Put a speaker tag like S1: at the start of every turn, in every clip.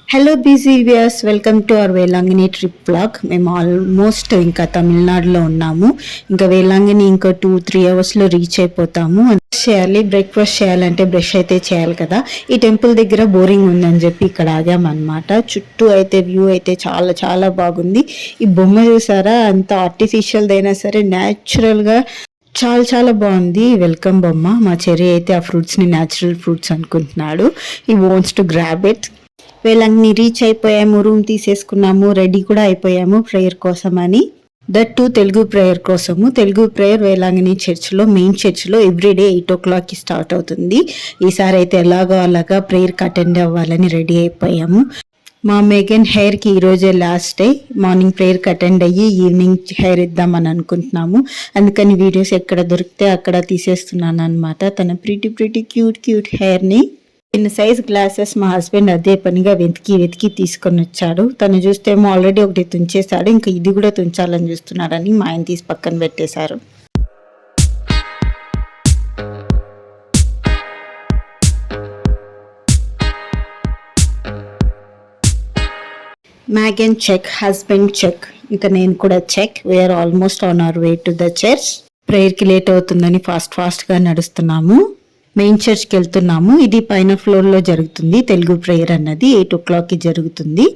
S1: Hello బీజీ viewers, welcome to our Velankanni trip blog. మేము almost ఇంకా తమిళనాడులో ఉన్నాము. ఇంకా వేలాంగిని ఇంకా 2-3 అవర్స్లో రీచ్ అయిపోతాము. బ్రేక్ఫాస్ట్ చేయాలంటే బ్రష్ అయితే చేయాలి కదా. ఈ టెంపుల్ దగ్గర బోరింగ్ ఉందని చెప్పి ఇక్కడ ఆగామన్నమాట. చుట్టూ అయితే వ్యూ అయితే చాలా చాలా బాగుంది. ఈ బొమ్మ చూసారా, అంత ఆర్టిఫిషియల్ అయినా సరే న్యాచురల్గా చాలా చాలా బాగుంది. వెల్కమ్ బొమ్మ. మా చెర్రీ అయితే ఆ ఫ్రూట్స్ని న్యాచురల్ ఫ్రూట్స్ అనుకుంటున్నాడు. He wants to grab it. Velankanni reach అయిపోయాము, రూమ్ తీసేసుకున్నాము, రెడీ కూడా అయిపోయాము ప్రేయర్ కోసం అని. దట్ టు తెలుగు ప్రేయర్ కోసము. తెలుగు ప్రేయర్ వేలాంగిని చర్చ్లో, మెయిన్ చర్చ్లో ఎవ్రీడే 8 o'clockకి స్టార్ట్ అవుతుంది. ఈసారి అయితే ఎలాగో అలాగా ప్రేయర్కి అటెండ్ అవ్వాలని రెడీ అయిపోయాము. మా మేఘన్ హెయిర్కి ఈరోజే లాస్ట్ డే. మార్నింగ్ ప్రేయర్కి అటెండ్ అయ్యి ఈవినింగ్ హెయిర్ ఇద్దామని అనుకుంటున్నాము. అందుకని వీడియోస్ ఎక్కడ దొరికితే అక్కడ తీసేస్తున్నాను అనమాట తన ప్రిటీ క్యూట్ హెయిర్ని. చిన్న సైజ్ గ్లాసెస్ మా హస్బెండ్ అదే పనిగా వెతికి తీసుకొని వచ్చాడు. తను చూస్తేమో ఆల్రెడీ ఒకటి తుంచేశాడు, ఇంకా ఇది కూడా తుంచాలని చూస్తున్నాడని మా ఆయన తీసి పక్కన పెట్టేశారు. మ్యాగన్ చెక్, హస్బెండ్ చెక్, ఇంకా నేను కూడా check. We're almost on our way to the church. ప్రేయర్కి లేట్ అవుతుందని ఫాస్ట్గా నడుస్తున్నాము. మెయిన్ చర్చ్కి వెళ్తున్నాము. ఇది పైన ఫ్లోర్లో జరుగుతుంది. తెలుగు ప్రేయర్ అన్నది 8 o'clockకి జరుగుతుంది.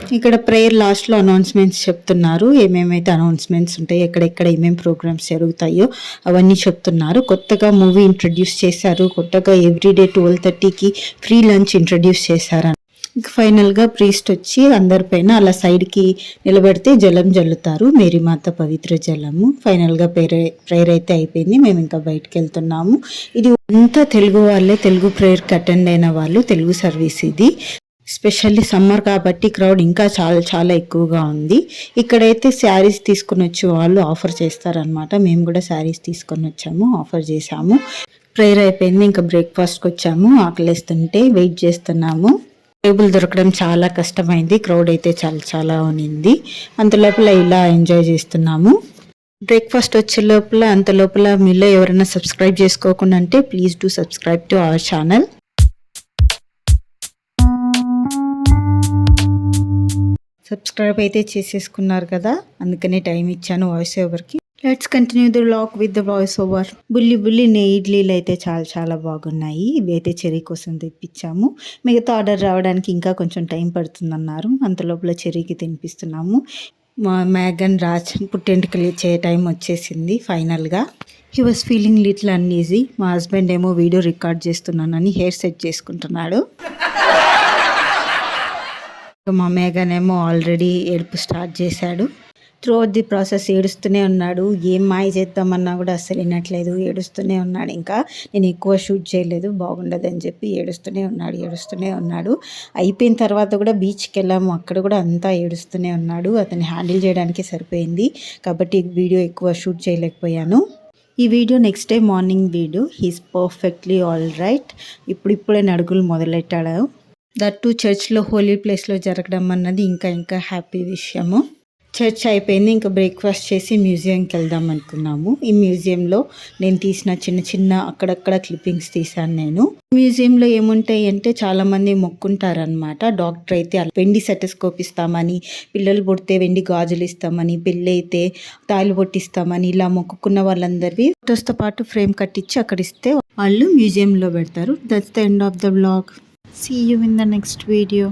S1: ఇక్కడ ప్రేయర్ లాస్ట్లో అనౌన్స్మెంట్స్ చెప్తున్నారు. ఏమేమైతే అనౌన్స్మెంట్స్ ఉంటాయో, ఎక్కడెక్కడ ఏమేమి ప్రోగ్రామ్స్ జరుగుతాయో అవన్నీ చెప్తున్నారు. కొత్తగా మూవీ ఇంట్రడ్యూస్ చేశారు. కొత్తగా ఎవ్రీడే 12:30కి ఫ్రీ లంచ్ ఇంట్రడ్యూస్ చేశారు. ఇంకా ఫైనల్గా ప్రీస్ట్ వచ్చి అందరిపైన అలా సైడ్కి నిలబెడితే జలం జల్లుతారు, మేరీమాత పవిత్ర జలము. ఫైనల్గా ప్రేయర్ అయితే అయిపోయింది. మేము ఇంకా బయటకు వెళ్తున్నాము. ఇది అంతా తెలుగు వాళ్ళే, తెలుగు ప్రేయర్కి అటెండ్ అయిన వాళ్ళు, తెలుగు సర్వీస్ ఇది. స్పెషల్లీ సమ్మర్ కాబట్టి క్రౌడ్ ఇంకా చాలా చాలా ఎక్కువగా ఉంది. ఇక్కడైతే శారీస్ తీసుకొని వచ్చి వాళ్ళు ఆఫర్ చేస్తారనమాట. మేము కూడా శారీస్ తీసుకొని వచ్చాము, ఆఫర్ చేసాము. ప్రేయర్ అయిపోయింది. ఇంకా బ్రేక్ఫాస్ట్కి వచ్చాము. ఆకలిస్తుంటే వెయిట్ చేస్తున్నాము. టేబుల్ దొరకడం చాలా కష్టమైంది. క్రౌడ్ అయితే చాలా చాలా ఉన్నింది. అంతలోపల ఇలా ఎంజాయ్ చేస్తున్నాము. బ్రేక్ఫాస్ట్ వచ్చే లోపల అంతలోపల మీలో ఎవరైనా సబ్స్క్రైబ్ చేసుకోకుండా అంటే please do subscribe to our channel. Subscribe అయితే చేసేసుకున్నారు కదా, అందుకనే టైం ఇచ్చాను వాయిస్ ఓవర్కి. Let's continue the vlog with the voice over. బుల్లి ఇడ్లీలు అయితే చాలా చాలా బాగున్నాయి. ఇవి అయితే చెర్రీ కోసం తెప్పించాము. మిగతా ఆర్డర్ రావడానికి ఇంకా కొంచెం టైం పడుతుందన్నారు. అంతలోపల చెర్రీకి తినిపిస్తున్నాము. మా మేఘన్ రాజ్ పుట్టెంటుకలు ఇచ్చే టైం వచ్చేసింది ఫైనల్గా. He was feeling little uneasy. మా హస్బెండ్ ఏమో వీడియో రికార్డ్ చేస్తున్నానని హెయిర్ సెట్ చేసుకుంటున్నాడు. మా మేఘన్ ఏమో ఆల్రెడీ ఏడుపు స్టార్ట్ చేశాడు. త్రూఅవుట్ ది ప్రాసెస్ ఏడుస్తూనే ఉన్నాడు. ఏం మాయ చేద్దామన్నా కూడా అస్సలు వినట్లేదు. ఏడుస్తూనే ఉన్నాడు. ఇంకా నేను ఎక్కువ షూట్ చేయలేదు, బాగుండదని చెప్పి ఏడుస్తూనే ఉన్నాడు. అయిపోయిన తర్వాత కూడా బీచ్కి వెళ్ళాము. అక్కడ కూడా అంతా ఏడుస్తూనే ఉన్నాడు. అతన్ని హ్యాండిల్ చేయడానికే సరిపోయింది కాబట్టి వీడియో ఎక్కువ షూట్ చేయలేకపోయాను. ఈ video next day morning video. He's perfectly all right. ఇప్పుడే నడుగులు మొదలెట్టాడు. దట్ టు చర్చ్లో, హోలీ ప్లేస్లో జరగడం అన్నది ఇంకా హ్యాపీ విషయము. చర్చ్ అయిపోయింది. ఇంకా బ్రేక్ఫాస్ట్ చేసి మ్యూజియంకి వెళ్దాం అనుకున్నాము. ఈ మ్యూజియంలో నేను తీసిన చిన్న అక్కడక్కడ క్లిప్పింగ్స్ తీశాను నేను. మ్యూజియంలో ఏముంటాయి అంటే చాలామంది మొక్కుంటారనమాట. డాక్టర్ అయితే వెండి సెటస్కోప్ ఇస్తామని, పిల్లలు పుడితే వెండి గాజులు ఇస్తామని, పెళ్ళి అయితే తాళ్ళు పొట్టిస్తామని, ఇలా మొక్కుకున్న వాళ్ళందరివి ఫోటోస్తో పాటు ఫ్రేమ్ కట్టించి అక్కడ ఇస్తే వాళ్ళు మ్యూజియంలో పెడతారు. That's the end of the vlog. See you in the next video.